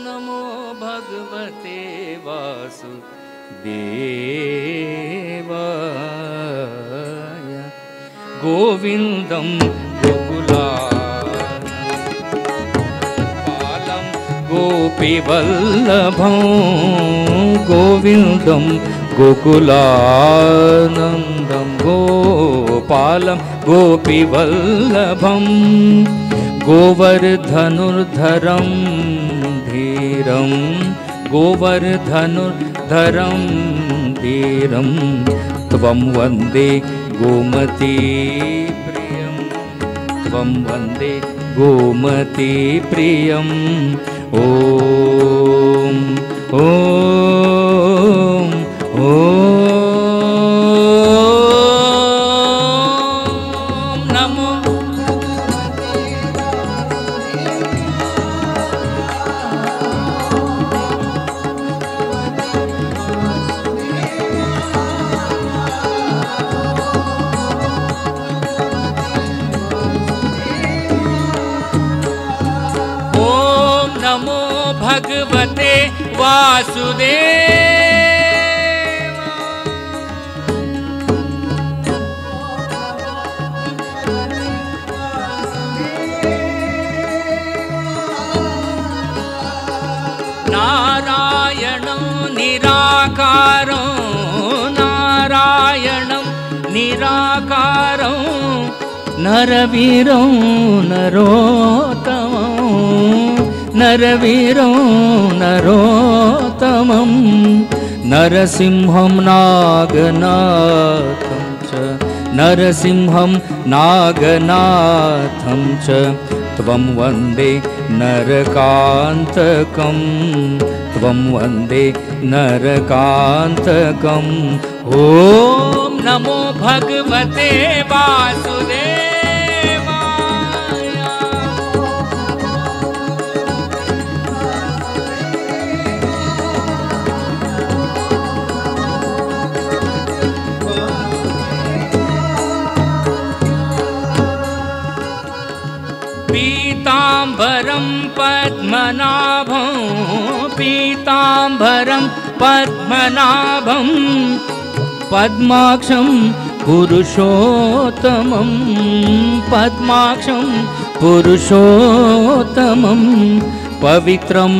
नमो भगवते वासुदेवाय। गोविन्दं गोकुलापालं गोपीवल्लभं गोविन्दं गोकुलानन्दं गोपालं गोपीवल्लभं गोवर्धनुर्धरं धीरं गोवर्धनुर्धरं धीरं त्वं वन्दे गोमती प्रियं त्वं वन्दे गोमती प्रियं। ॐ ॐ ॐ नमो भगवते वासुदेव। नारायणं निराकारं नारायणं निराकारं नरवीरं नरोत्तमं नरवीरं नरोत्तमं नरसिंहं नागनाथं च नरसिंहं नागनाथं च त्वं वन्दे नरकान्तकं त्वं वन्दे नरकान्तकं। ॐ नमो भगवते वासुदेवाय। पीताम्बरं पद्मनाभं पीताम्बरं पद्मनाभं पद्माक्षं पुरुषोत्तमं पद्माक्षं पुरुषोत्तमं पवित्रं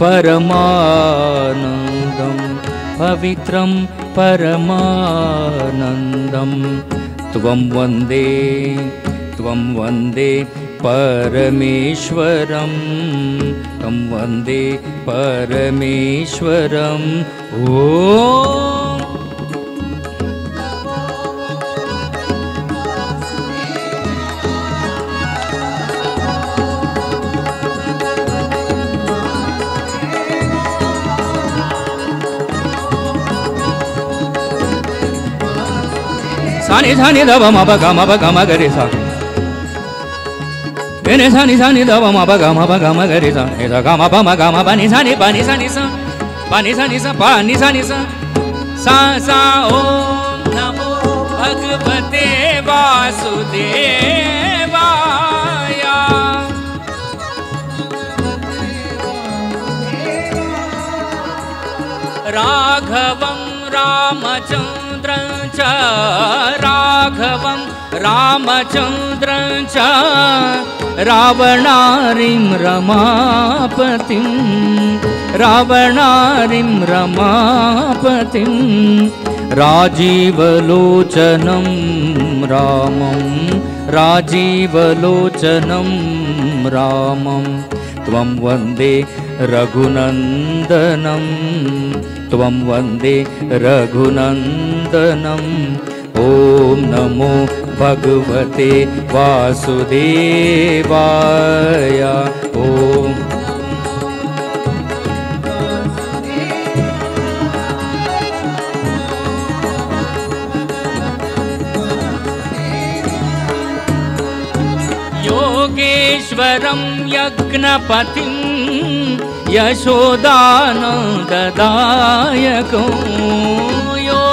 परमानन्दं पवित्रं परमानन्दं त्वं वन्दे परमेश्वरं तं वन्दे परमेश्वरं। ॐ सानि सानि दव मप गम गरे सा ने सानि सानि दव मप गम गरे सा ने सा गम बनि सानि सा पानी सानि सा पानी सानि सा सा। ॐ नमो भगवते वासुदेवाय। राघवं रामचन्द्रं च राघवं रामचन्द्रं च रावणारिं रमापतिं रावणारिं रमापतिं राजीवलोचनं रामं राजीवलोचनं रामं त्वं वन्दे रघुनन्दनं त्वं वन्दे रघुनन्दनम्। ॐ नमो भगवते वासुदेवाय। ॐ योगेश्वरं यज्ञपतिं यशोदानन्ददायकं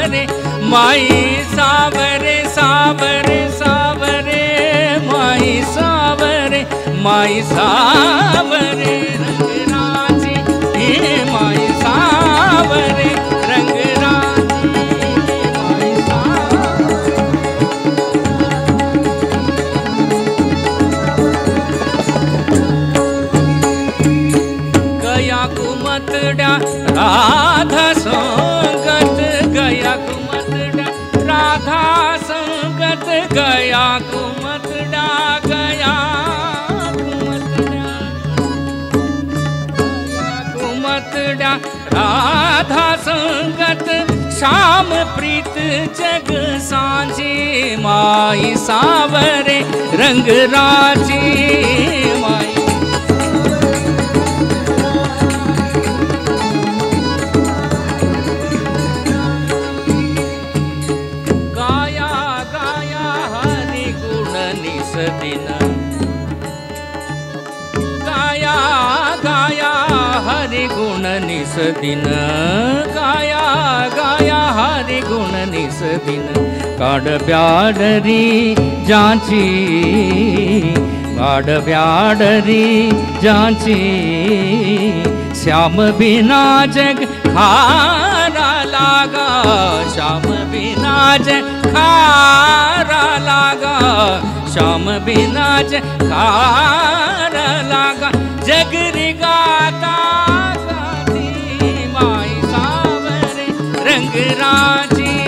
सावरे माई सावरे सावरे सावरे माई सावरे माई सावरे रंग राजी हे माई सावरे रंग राजी माई सावरे। गया कुमतड्या राधा संगत गया कुमतड्या राधा संगत गया कुमतड्या गया कुमतड्या राधा संगत श्याम प्रीत जग सांझे माई सावरे रंग राजी माई। दिन गाया गाया हरि गुण निस दिन गाया गाया हरि गुण निस दिन काड ब्याडरी जांची काड ब्याडरी जांची श्याम बिना जग खारा लागा श्याम बिना जग खारा लागा श्याम बिना जखार लागा जगरी गाता गाती माई सावरे रंग राजी